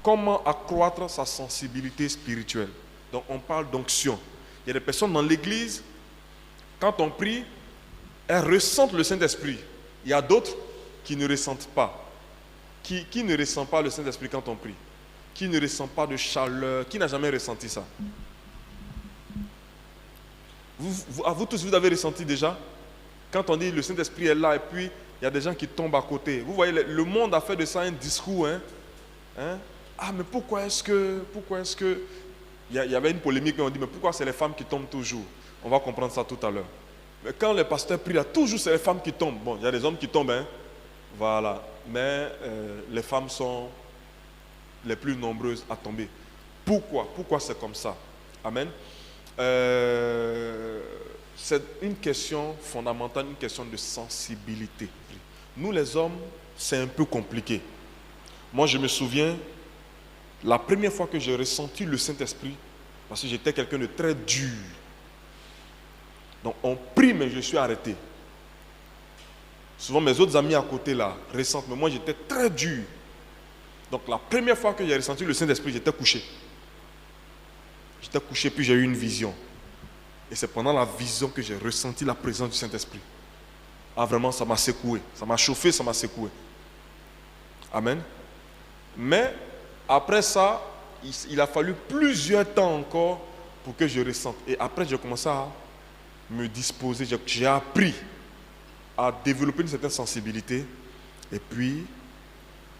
Comment accroître sa sensibilité spirituelle? Donc on parle d'onction. Il y a des personnes dans l'église, quand on prie, elles ressentent le Saint-Esprit. Il y a d'autres qui ne ressentent pas. Qui ne ressent pas le Saint-Esprit quand on prie? Qui ne ressent pas de chaleur? Qui n'a jamais ressenti ça? Vous tous, vous avez ressenti déjà? Quand on dit le Saint-Esprit est là et puis il y a des gens qui tombent à côté. Vous voyez, le monde a fait de ça un discours. Ah, mais pourquoi est-ce que... Il y avait une polémique où on dit, mais pourquoi c'est les femmes qui tombent toujours? On va comprendre ça tout à l'heure. Mais quand le pasteur prie, là, toujours c'est les femmes qui tombent. Bon, il y a des hommes qui tombent, voilà. Mais les femmes sont les plus nombreuses à tomber. Pourquoi? Pourquoi c'est comme ça? Amen. C'est une question fondamentale, une question de sensibilité. Nous les hommes, c'est un peu compliqué. Moi je me souviens, la première fois que j'ai ressenti le Saint-Esprit, parce que j'étais quelqu'un de très dur. Donc on prie mais je suis arrêté. Souvent mes autres amis à côté là ressentent, mais moi j'étais très dur. Donc la première fois que j'ai ressenti le Saint-Esprit, j'étais couché. J'étais couché puis j'ai eu une vision. Et c'est pendant la vision que j'ai ressenti la présence du Saint-Esprit. Ah vraiment, ça m'a secoué. Ça m'a chauffé, ça m'a secoué. Amen. Mais après ça, il a fallu plusieurs temps encore pour que je ressente. Et après, j'ai commencé à me disposer. J'ai appris à développer une certaine sensibilité. Et puis,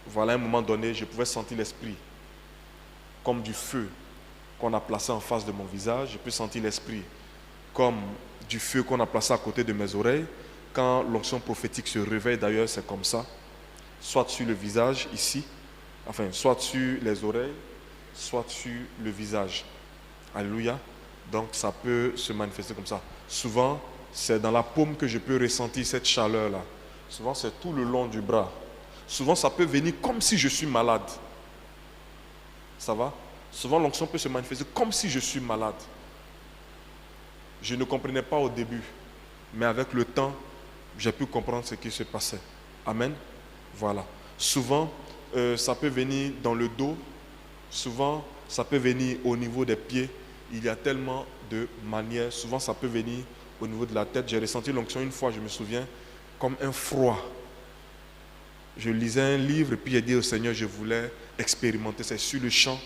voilà, à un moment donné, je pouvais sentir l'esprit comme du feu qu'on a placé en face de mon visage. Je peux sentir l'esprit comme du feu qu'on a placé à côté de mes oreilles. Quand l'onction prophétique se réveille, d'ailleurs, c'est comme ça. Soit sur le visage, ici, enfin, soit sur les oreilles, soit sur le visage. Alléluia. Donc, ça peut se manifester comme ça. Souvent, c'est dans la paume que je peux ressentir cette chaleur-là. Souvent, c'est tout le long du bras. Souvent, ça peut venir comme si je suis malade. Ça va? Souvent, l'onction peut se manifester comme si je suis malade. Je ne comprenais pas au début, mais avec le temps, j'ai pu comprendre ce qui se passait. Amen. Voilà. Souvent, ça peut venir dans le dos. Souvent, ça peut venir au niveau des pieds. Il y a tellement de manières. Souvent, ça peut venir au niveau de la tête. J'ai ressenti l'onction une fois, je me souviens, comme un froid. Je lisais un livre et puis j'ai dit au Seigneur, je voulais expérimenter. C'est sur le champ,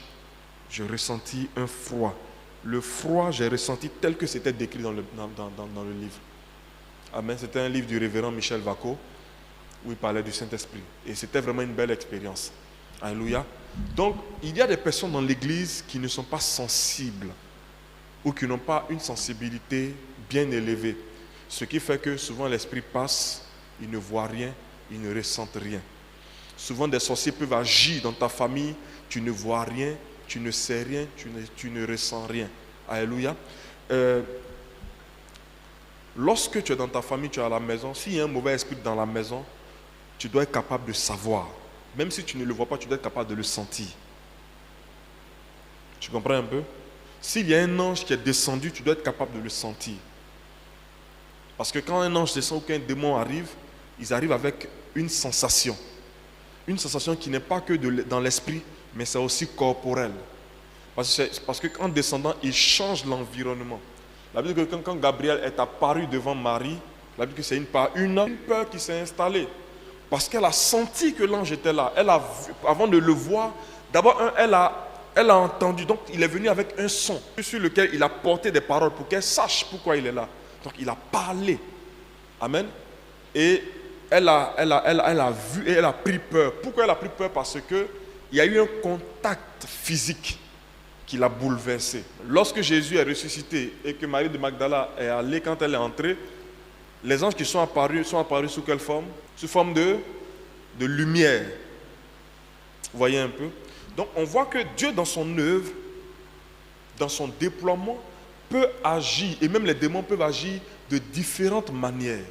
j'ai ressenti un froid. Le froid, j'ai ressenti tel que c'était décrit dans le livre. Amen. C'était un livre du révérend Michel Vacco où il parlait du Saint-Esprit. Et c'était vraiment une belle expérience. Alléluia. Donc, il y a des personnes dans l'église qui ne sont pas sensibles ou qui n'ont pas une sensibilité bien élevée. Ce qui fait que souvent l'esprit passe, il ne voit rien, il ne ressent rien. Souvent des sorciers peuvent agir dans ta famille, tu ne vois rien, tu ne sais rien, tu ne ressens rien. Alléluia. Lorsque tu es dans ta famille, tu es à la maison, s'il y a un mauvais esprit dans la maison, tu dois être capable de savoir. Même si tu ne le vois pas, tu dois être capable de le sentir. Tu comprends un peu? S'il y a un ange qui est descendu, tu dois être capable de le sentir. Parce que quand un ange descend ou qu'un démon arrive, ils arrivent avec une sensation. Une sensation qui n'est pas que dans l'esprit, mais c'est aussi corporel. Parce que qu'en descendant, il change l'environnement. La Bible dit que quand Gabriel est apparu devant Marie, la Bible dit que c'est une peur qui s'est installée. Parce qu'elle a senti que l'ange était là. Elle a vu, avant de le voir, d'abord, elle a entendu. Donc, il est venu avec un son sur lequel il a porté des paroles pour qu'elle sache pourquoi il est là. Donc, il a parlé. Amen. Et elle a vu et elle a pris peur. Pourquoi elle a pris peur? Parce qu'il y a eu un contact physique qui l'a bouleversé. Lorsque Jésus est ressuscité et que Marie de Magdala est allée, quand elle est entrée, les anges qui sont apparus sous quelle forme? Sous forme de lumière. Vous voyez un peu? Donc on voit que Dieu dans son œuvre, dans son déploiement, peut agir, et même les démons peuvent agir de différentes manières.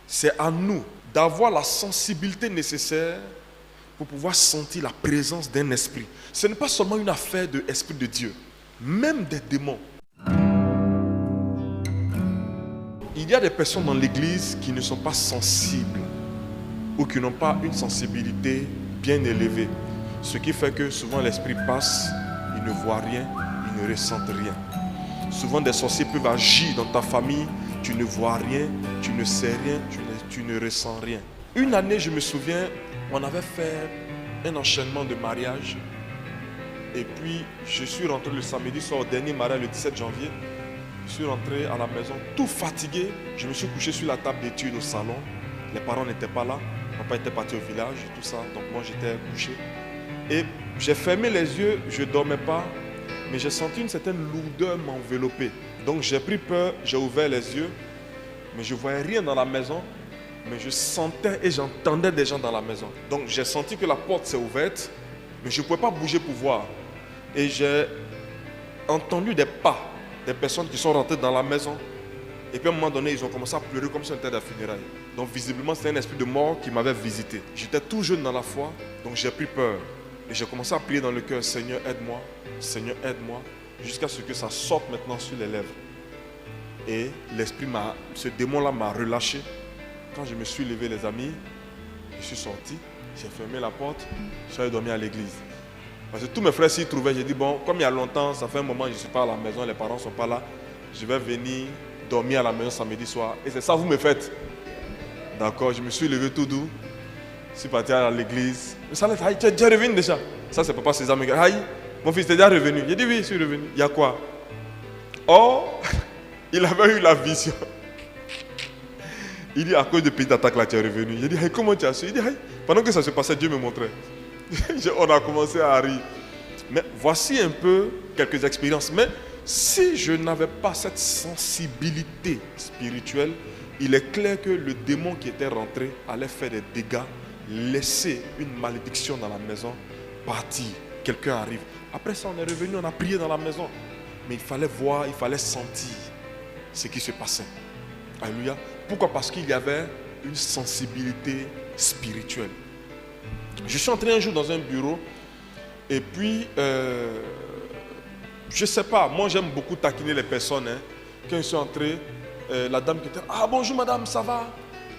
C'est à nous d'avoir la sensibilité nécessaire pour pouvoir sentir la présence d'un esprit. Ce n'est pas seulement une affaire de l'Esprit de Dieu, même des démons. Il y a des personnes dans l'église qui ne sont pas sensibles ou qui n'ont pas une sensibilité bien élevée. Ce qui fait que souvent l'esprit passe, il ne voit rien, il ne ressent rien. Souvent des sorciers peuvent agir dans ta famille, tu ne vois rien, tu ne sais rien, tu ne ressens rien. Une année, je me souviens, on avait fait un enchaînement de mariages. Et puis, je suis rentré le samedi soir au dernier mariage, le 17 janvier. Je suis rentré à la maison tout fatigué. Je me suis couché sur la table d'études au salon. Les parents n'étaient pas là. Papa était parti au village, tout ça. Donc moi, j'étais couché. Et j'ai fermé les yeux, je ne dormais pas. Mais j'ai senti une certaine lourdeur m'envelopper. Donc j'ai pris peur, j'ai ouvert les yeux. Mais je ne voyais rien dans la maison. Mais je sentais et j'entendais des gens dans la maison. Donc j'ai senti que la porte s'est ouverte. Mais je ne pouvais pas bouger pour voir. Et j'ai entendu des pas, des personnes qui sont rentrées dans la maison. Et puis à un moment donné, ils ont commencé à pleurer comme si on était à la funéraille. Donc visiblement, c'était un esprit de mort qui m'avait visité. J'étais tout jeune dans la foi, donc j'ai pris peur. Et j'ai commencé à prier dans le cœur, Seigneur, aide-moi, Seigneur, aide-moi, jusqu'à ce que ça sorte maintenant sur les lèvres. Et l'esprit ce démon-là m'a relâché. Quand je me suis levé, les amis, je suis sorti, j'ai fermé la porte, je suis allé dormir à l'église. Parce que tous mes frères s'y trouvaient, j'ai dit, bon, comme il y a longtemps, ça fait un moment que je ne suis pas à la maison, les parents ne sont pas là, je vais venir dormir à la maison samedi soir. Et c'est ça que vous me faites. D'accord, je me suis levé tout doux, je suis parti à l'église. Ça, tu es déjà revenu déjà. Ça, c'est papa César. Aïe, mon fils, tu es déjà revenu. J'ai dit, oui, je suis revenu. Il y a quoi? Oh, il avait eu la vision. Il dit, à cause de petite attaque là, tu es revenu. J'ai dit, hey, comment tu as su? Il dit, hey, pendant que ça se passait, Dieu me montrait. On a commencé à rire. Mais voici un peu quelques expériences. Mais si je n'avais pas cette sensibilité spirituelle, il est clair que le démon qui était rentré allait faire des dégâts, laisser une malédiction dans la maison, partir. Quelqu'un arrive. Après ça, on est revenu, on a prié dans la maison. Mais il fallait voir, il fallait sentir ce qui se passait. Alléluia. Pourquoi? Parce qu'il y avait une sensibilité spirituelle. Je suis entré un jour dans un bureau et puis, je ne sais pas, moi j'aime beaucoup taquiner les personnes. Hein. Quand je suis entré, la dame qui était, ah bonjour madame, ça va?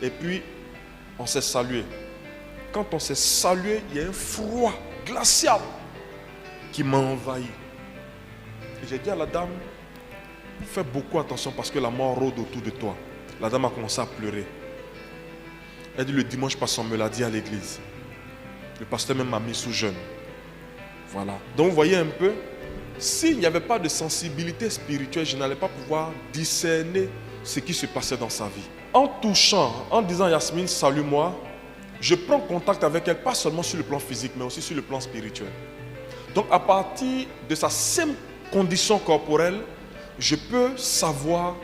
Et puis, on s'est salué. Quand on s'est salué, il y a un froid glacial qui m'a envahi. Et j'ai dit à la dame, fais beaucoup attention parce que la mort rôde autour de toi. La dame a commencé à pleurer. Elle dit, le dimanche passé, on me l'a dit à l'église. Le pasteur même m'a mis sous jeûne. Voilà. Donc vous voyez un peu, s'il n'y avait pas de sensibilité spirituelle, je n'allais pas pouvoir discerner ce qui se passait dans sa vie. En touchant, en disant Yasmine, salue-moi, je prends contact avec elle, pas seulement sur le plan physique, mais aussi sur le plan spirituel. Donc à partir de sa simple condition corporelle, je peux savoir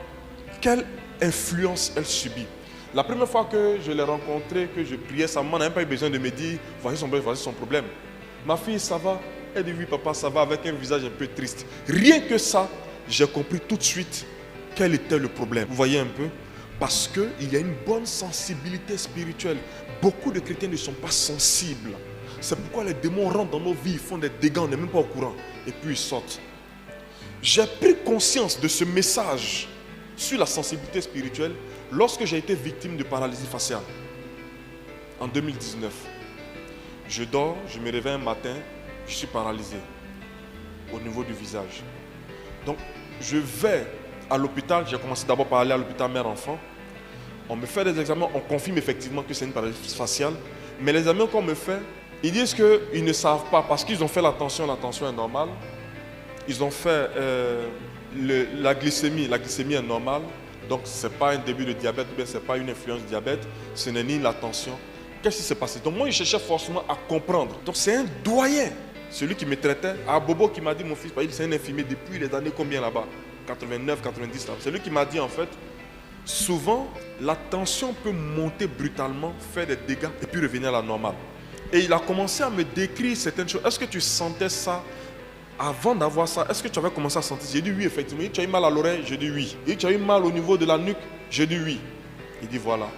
quelle influence elle subit. La première fois que je l'ai rencontrée, que je priais, sa maman n'a même pas eu besoin de me dire « Voici son problème. » Ma fille, ça va? Elle dit « Oui, papa, ça va » avec un visage un peu triste. Rien que ça, j'ai compris tout de suite quel était le problème. Vous voyez un peu? Parce qu'il y a une bonne sensibilité spirituelle. Beaucoup de chrétiens ne sont pas sensibles. C'est pourquoi les démons rentrent dans nos vies, ils font des dégâts, on n'est même pas au courant. Et puis ils sortent. J'ai pris conscience de ce message sur la sensibilité spirituelle lorsque j'ai été victime de paralysie faciale en 2019. Je dors, je me réveille un matin, je suis paralysé au niveau du visage. Donc je vais à l'hôpital, j'ai commencé d'abord par aller à l'hôpital mère-enfant. On me fait des examens, on confirme effectivement que c'est une paralysie faciale. Mais les examens qu'on me fait, ils disent qu'ils ne savent pas parce qu'ils ont fait la tension est normale. Ils ont fait la glycémie est normale. Donc ce n'est pas un début de diabète, ou bien ce n'est pas une influence de diabète, ce n'est ni la tension. Qu'est-ce qui s'est passé? Donc moi, je cherchais forcément à comprendre. Donc c'est un doyen, celui qui me traitait, à Bobo qui m'a dit, mon fils, c'est un infirmier depuis les années combien là-bas? 89, 90 là. C'est lui qui m'a dit en fait, souvent la tension peut monter brutalement, faire des dégâts et puis revenir à la normale. Et il a commencé à me décrire certaines choses. Est-ce que tu sentais ça avant d'avoir ça? Est-ce que tu avais commencé à sentir? J'ai dit oui, effectivement. Il dit, tu as eu mal à l'oreille? J'ai dit oui. Il dit, tu as eu mal au niveau de la nuque? J'ai dit oui. Il dit voilà.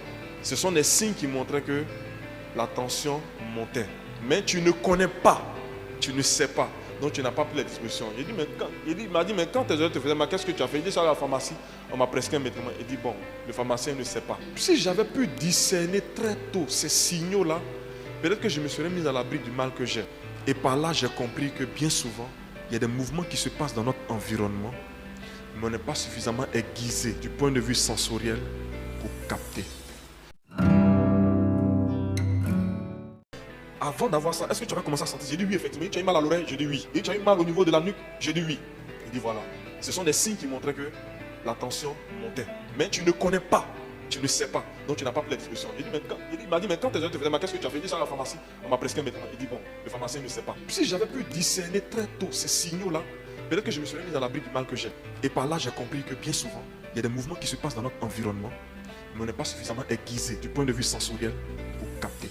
Ce sont des signes qui montraient que la tension montait. Mais tu ne connais pas. Tu ne sais pas. Donc tu n'as pas pris les dispositions. Il m'a dit, mais quand tes oreilles te faisaient mal, qu'est-ce que tu as fait? Il dit, je suis allé à la pharmacie. On m'a prescrit un médicament. Il dit, bon, le pharmacien ne sait pas. Si j'avais pu discerner très tôt ces signaux-là, peut-être que je me serais mis à l'abri du mal que j'ai. Et par là, j'ai compris que bien souvent, il y a des mouvements qui se passent dans notre environnement, mais on n'est pas suffisamment aiguisé du point de vue sensoriel pour capter. Avant d'avoir ça, est-ce que tu avais commencé à sentir? J'ai dit oui, effectivement. Tu as eu mal à l'oreille? J'ai dit oui. Et tu as eu mal au niveau de la nuque? J'ai dit oui. Il dit voilà. Ce sont des signes qui montraient que la tension montait. Mais tu ne connais pas. Tu ne sais pas. Donc tu n'as pas pris la discussion. Il m'a dit, mais quand tes heures te faisaient mal, qu'est-ce que tu as fait? Il dit ça à la pharmacie. On m'a prescrit un médicament. Il dit bon, le pharmacien ne sait pas. Si j'avais pu discerner très tôt ces signaux-là, peut-être que je me serais mis dans l'abri du mal que j'ai. Et par là, j'ai compris que bien souvent, il y a des mouvements qui se passent dans notre environnement, mais on n'est pas suffisamment aiguisé du point de vue sensoriel pour capter.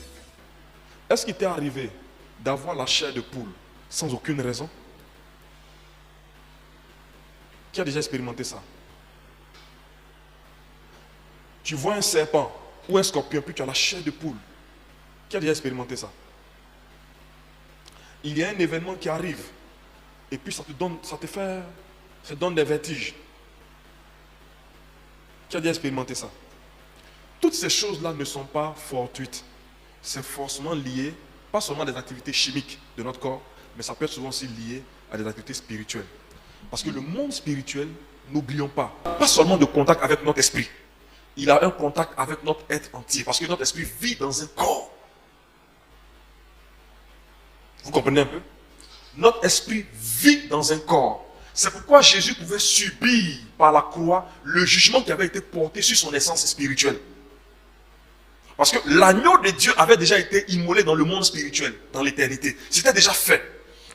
Est-ce qu'il t'est arrivé d'avoir la chair de poule sans aucune raison? Qui a déjà expérimenté ça? Tu vois un serpent ou un scorpion, puis tu as la chair de poule. Qui a déjà expérimenté ça? Il y a un événement qui arrive, et puis ça te donne des vertiges. Qui a déjà expérimenté ça? Toutes ces choses-là ne sont pas fortuites. C'est forcément lié, pas seulement à des activités chimiques de notre corps, mais ça peut être souvent aussi lié à des activités spirituelles. Parce que le monde spirituel, n'oublions pas seulement de contact avec notre esprit. Il a un contact avec notre être entier, parce que notre esprit vit dans un corps. Vous comprenez un peu? Notre esprit vit dans un corps. C'est pourquoi Jésus pouvait subir par la croix le jugement qui avait été porté sur son essence spirituelle. Parce que l'agneau de Dieu avait déjà été immolé dans le monde spirituel, dans l'éternité. C'était déjà fait.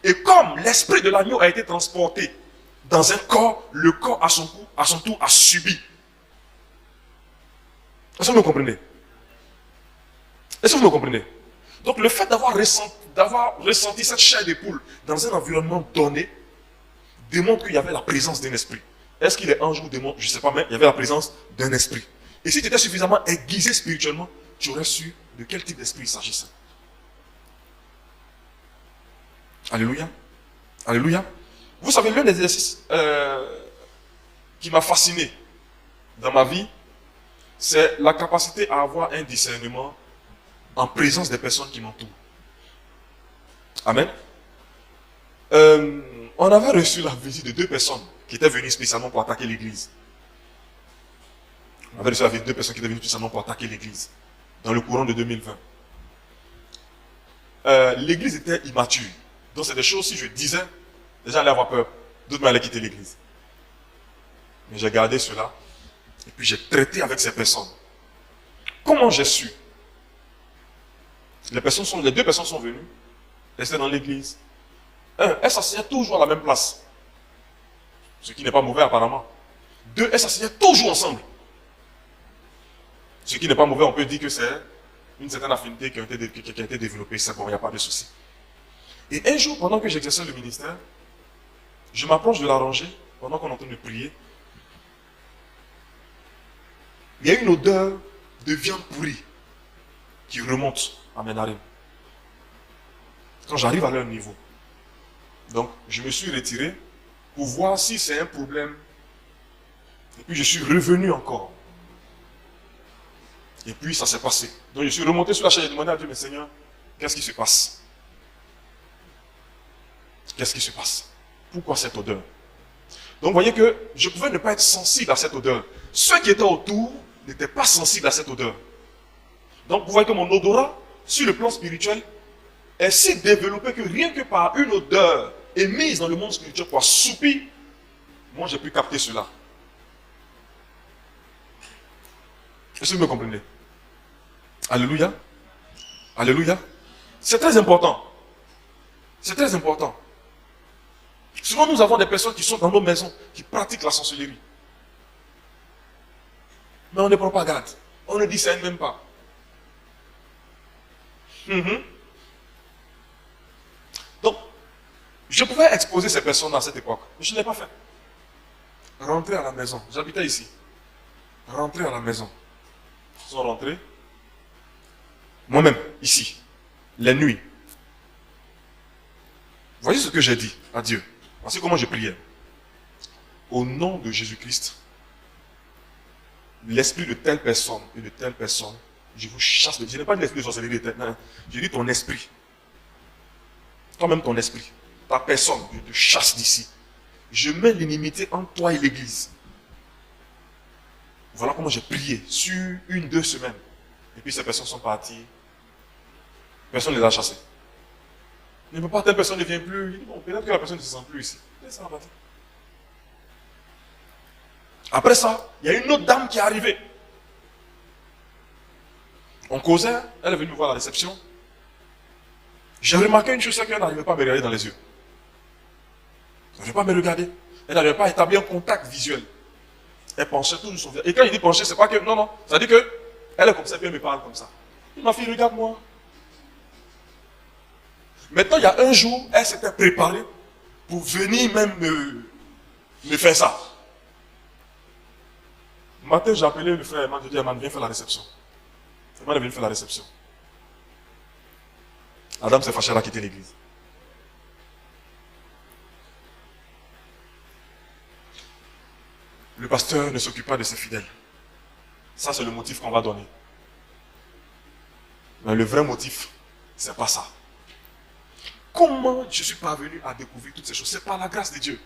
Et comme l'esprit de l'agneau a été transporté dans un corps, le corps à son tour a subi. Est-ce que vous me comprenez? Est-ce que vous me comprenez? Donc le fait d'avoir ressenti cette chair de poule dans un environnement donné démontre qu'il y avait la présence d'un esprit. Est-ce qu'il est ange ou démon? Je ne sais pas, mais il y avait la présence d'un esprit. Et si tu étais suffisamment aiguisé spirituellement, tu aurais su de quel type d'esprit il s'agissait. Alléluia. Alléluia. Vous savez, l'un des exercices qui m'a fasciné dans ma vie, c'est la capacité à avoir un discernement en présence des personnes qui m'entourent. Amen. On avait reçu la visite de 2 personnes qui étaient venues spécialement pour attaquer l'église. On avait reçu la visite de 2 personnes qui étaient venues spécialement pour attaquer l'église dans le courant de 2020. L'église était immature. Donc c'est des choses, si je disais, les gens allaient avoir peur. D'autres m'allaient quitter l'église. Mais j'ai gardé cela. Et puis j'ai traité avec ces personnes. Comment j'ai su? Les 2 personnes sont venues. Elles étaient dans l'église. Elles s'asseyaient toujours à la même place. Ce qui n'est pas mauvais apparemment. 2, elles s'asseyaient toujours ensemble. Ce qui n'est pas mauvais, on peut dire que c'est une certaine affinité qui a été développée. C'est bon, il n'y a pas de souci. Et un jour, pendant que j'exerçais le ministère, je m'approche de la rangée, pendant qu'on est en train de prier. Il y a une odeur de viande pourrie qui remonte à mes narines. Quand j'arrive à leur niveau. Donc, je me suis retiré pour voir si c'est un problème. Et puis, je suis revenu encore. Et puis, ça s'est passé. Donc, je suis remonté sur la chaise et j'ai demandé à Dieu, mais Seigneur, qu'est-ce qui se passe? Qu'est-ce qui se passe? Pourquoi cette odeur? Donc, vous voyez que je pouvais ne pas être sensible à cette odeur. Ceux qui étaient autour n'étaient pas sensibles à cette odeur. Donc, vous voyez que mon odorat, sur le plan spirituel, est si développé que rien que par une odeur émise dans le monde spirituel pour assoupir, moi j'ai pu capter cela. Est-ce que vous me comprenez? Alléluia. Alléluia. C'est très important. C'est très important. Souvent nous avons des personnes qui sont dans nos maisons, qui pratiquent la sorcellerie. Mais on ne prend pas garde. On ne discerne même pas. Donc, je pouvais exposer ces personnes à cette époque, mais je ne l'ai pas fait. Rentrer à la maison. J'habitais ici. Rentrer à la maison. Ils sont rentrés. Moi-même, ici. Les nuits. Voyez ce que j'ai dit à Dieu. Voici comment je priais. Au nom de Jésus-Christ, l'esprit de telle personne et de telle personne, je vous chasse de... Je n'ai pas dit l'esprit de sorcellerie. Je dis ton esprit. toi-même ton esprit, ta personne, je te chasse d'ici. Je mets l'inimité entre toi et l'église. Voilà comment j'ai prié sur 1-2 semaines. Et puis ces personnes sont parties. Personne ne les a chassées. Mais pas telle personne ne vient plus. Il dit, bon, peut-être que la personne ne se sent plus ici. Laisse ça partir. Après ça, il y a une autre dame qui est arrivée. On causait, elle est venue me voir à la réception. J'ai remarqué une chose, c'est qu'elle n'arrivait pas à me regarder dans les yeux. Elle n'arrivait pas à me regarder. Elle n'arrivait pas à établir un contact visuel. Elle penchait toujours son visage. Et quand il dit pencher, c'est pas que... Non, non. Ça dit que elle est comme ça, puis elle me parle comme ça. Ma fille, regarde-moi. Maintenant, il y a un jour, elle s'était préparée pour venir même me faire ça. Le matin, j'ai appelé le frère Eman, j'ai dit, Eman, viens faire la réception. Eman est venu faire la réception. La dame s'est fâchée, elle a quitté l'église. Le pasteur ne s'occupe pas de ses fidèles. Ça, c'est le motif qu'on va donner. Mais le vrai motif, c'est pas ça. Comment je suis parvenu à découvrir toutes ces choses? C'est par la grâce de Dieu.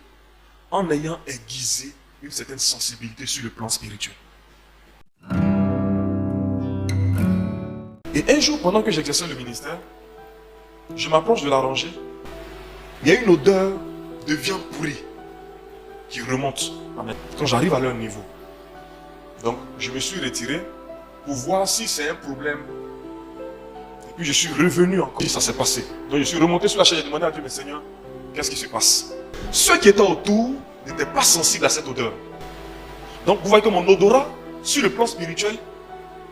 En ayant aiguisé une certaine sensibilité sur le plan spirituel. Et un jour, pendant que j'exerçais le ministère, je m'approche de la rangée. Il y a une odeur de viande pourrie qui remonte quand j'arrive à leur niveau. Donc, je me suis retiré pour voir si c'est un problème. Et puis, je suis revenu encore. Et ça s'est passé. Donc, je suis remonté sur la chaise et j'ai demandé à Dieu, mais Seigneur, qu'est-ce qui se passe? Ceux qui étaient autour n'étaient pas sensibles à cette odeur. Donc, vous voyez que mon odorat, sur le plan spirituel,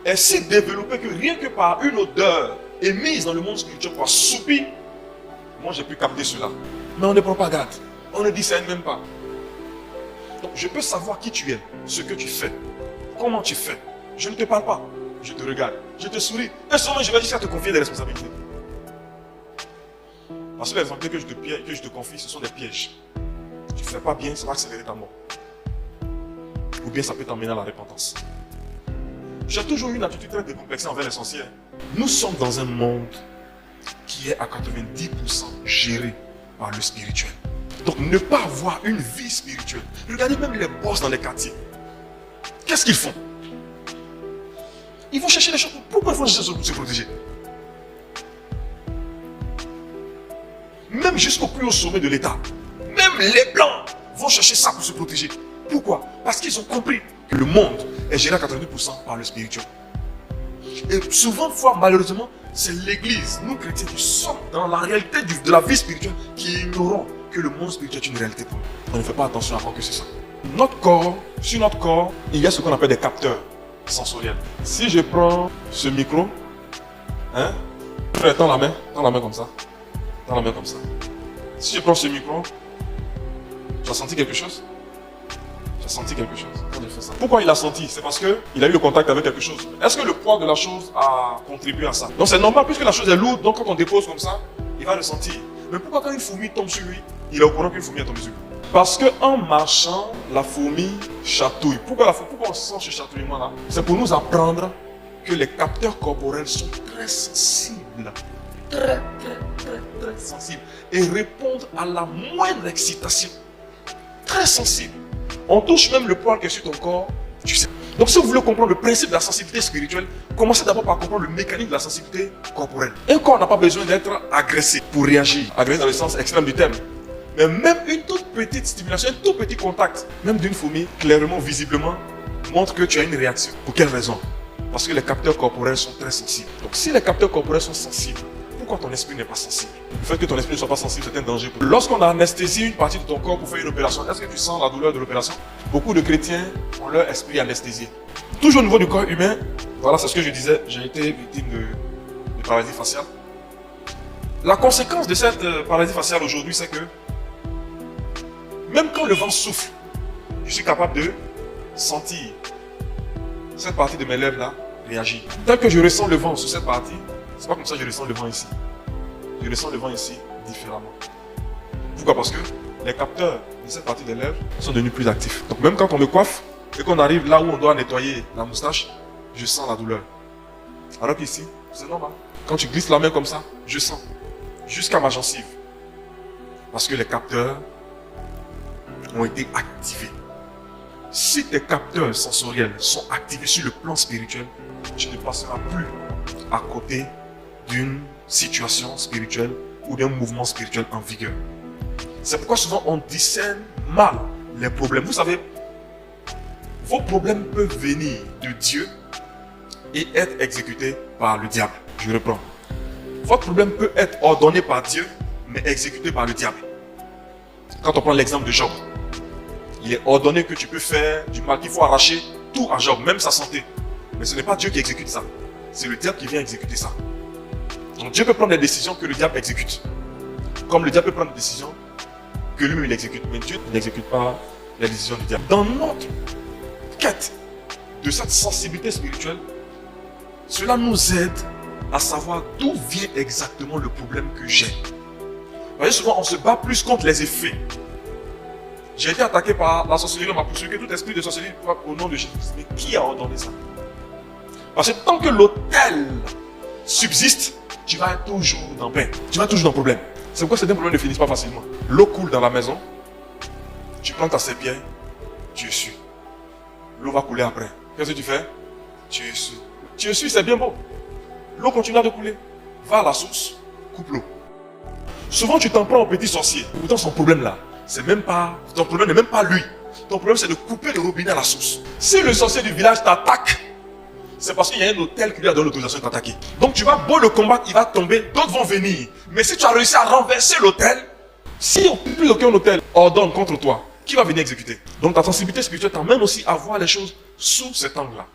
est si développé que rien que par une odeur émise dans le monde spirituel pour assoupir, moi, j'ai pu capter cela. Mais on ne prend pas garde. On ne discerne même pas. Donc, je peux savoir qui tu es, ce que tu fais, comment tu fais. Je ne te parle pas, je te regarde, je te souris. Et souvent, je vais jusqu'à te confier des responsabilités. Parce que les responsabilités que je te confie, ce sont des pièges. Tu ne fais pas bien, ça va accélérer ta mort. Ou bien ça peut t'emmener à la repentance. J'ai toujours eu une attitude très décomplexée envers l'essentiel. Nous sommes dans un monde qui est à 90% géré par le spirituel. Donc ne pas avoir une vie spirituelle. Regardez même les boss dans les quartiers. Qu'est-ce qu'ils font? Ils vont chercher les choses. Pourquoi ils vont chercher les choses pour se protéger? Même jusqu'au plus haut sommet de l'État. Même les blancs vont chercher ça pour se protéger. Pourquoi? Parce qu'ils ont compris que le monde est géré à 90% par le spirituel. Et souvent, malheureusement, c'est l'église, nous chrétiens, qui sommes dans la réalité de la vie spirituelle, qui ignorons que le monde spirituel est une réalité pour nous. On ne fait pas attention à quoi que c'est ça. Notre corps, sur notre corps, il y a ce qu'on appelle des capteurs sensoriels. Si je prends ce micro, tends la main comme ça. Tends la main comme ça. Si je prends ce micro, tu as senti quelque chose? Tu as senti quelque chose quand il fait ça. Pourquoi il a senti? C'est parce qu'il a eu le contact avec quelque chose. Est-ce que le poids de la chose a contribué à ça? Donc c'est normal, puisque la chose est lourde, donc quand on dépose comme ça, il va le sentir. Mais pourquoi quand une fourmi tombe sur lui, il est au courant qu'une fourmi est tombée sur lui? Parce qu'en marchant, la fourmi chatouille. Pourquoi on sent ce chatouillement-là? C'est pour nous apprendre que les capteurs corporels sont très sensibles. Très sensibles. Et répondent à la moindre excitation. Très sensibles. On touche même le poil qui est sur ton corps, tu sais. Donc si vous voulez comprendre le principe de la sensibilité spirituelle, commencez d'abord par comprendre le mécanisme de la sensibilité corporelle. Un corps n'a pas besoin d'être agressé pour réagir. Agressé dans le sens extrême du terme. Mais même une toute petite stimulation, un tout petit contact, même d'une fourmi, clairement, visiblement, montre que tu as une réaction. Pour quelle raison? Parce que les capteurs corporels sont très sensibles. Donc si les capteurs corporels sont sensibles, pourquoi ton esprit n'est pas sensible? Le fait que ton esprit ne soit pas sensible, c'est un danger. Lorsqu'on anesthésie une partie de ton corps pour faire une opération, est-ce que tu sens la douleur de l'opération? Beaucoup de chrétiens ont leur esprit anesthésié. Toujours au niveau du corps humain, voilà, c'est ce que je disais, j'ai été victime de paralysie faciale. La conséquence de cette paralysie faciale aujourd'hui, c'est que même quand le vent souffle, je suis capable de sentir cette partie de mes lèvres là réagir. Tant que je ressens le vent sur cette partie, c'est pas comme ça que je ressens le vent ici. Je ressens le vent ici différemment. Pourquoi? Parce que les capteurs de cette partie des lèvres sont devenus plus actifs. Donc même quand on me coiffe et qu'on arrive là où on doit nettoyer la moustache, je sens la douleur. Alors qu'ici, c'est normal. Quand tu glisses la main comme ça, je sens. Jusqu'à ma gencive. Parce que les capteurs ont été activés. Si tes capteurs sensoriels sont activés sur le plan spirituel, tu ne passeras plus à côté d'une situation spirituelle ou d'un mouvement spirituel en vigueur. C'est pourquoi souvent on discerne mal les problèmes. Vous savez, vos problèmes peuvent venir de Dieu et être exécutés par le diable. Je reprends. Votre problème peut être ordonné par Dieu, mais exécuté par le diable. Quand on prend l'exemple de Job, il est ordonné que tu peux faire du mal, qu'il faut arracher tout à Job, même sa santé. Mais ce n'est pas Dieu qui exécute ça. C'est le diable qui vient exécuter ça. Donc Dieu peut prendre des décisions que le diable exécute. Comme le diable peut prendre des décisions que lui-même il exécute. Mais Dieu n'exécute pas les décisions du diable. Dans notre quête de cette sensibilité spirituelle, cela nous aide à savoir d'où vient exactement le problème que j'ai. Vous voyez, souvent on se bat plus contre les effets. J'ai été attaqué par la sorcellerie, on m'a poursuivi, que tout esprit de sorcellerie au nom de Jésus. Mais qui a ordonné ça? Parce que tant que l'autel subsiste, tu vas être toujours dans paix. Tu vas être toujours dans problème. C'est pourquoi certains problèmes ne finissent pas facilement. L'eau coule dans la maison, tu prends ta serpillère, tu essuies. L'eau va couler après. Qu'est-ce que tu fais? Tu essuies. Tu essuies, c'est bien beau. L'eau continue de couler. Va à la source, coupe l'eau. Souvent tu t'en prends au petit sorcier. Pourtant son problème là, c'est même pas, ton problème n'est même pas lui. Ton problème c'est de couper le robinet à la source. Si le sorcier du village t'attaque, c'est parce qu'il y a un hôtel qui lui a donné l'autorisation de t'attaquer. Donc tu vas beau le combattre, il va tomber, d'autres vont venir. Mais si tu as réussi à renverser l'hôtel, si plus aucun hôtel ordonne contre toi, qui va venir exécuter? Donc ta sensibilité spirituelle t'emmène aussi à voir les choses sous cet angle-là.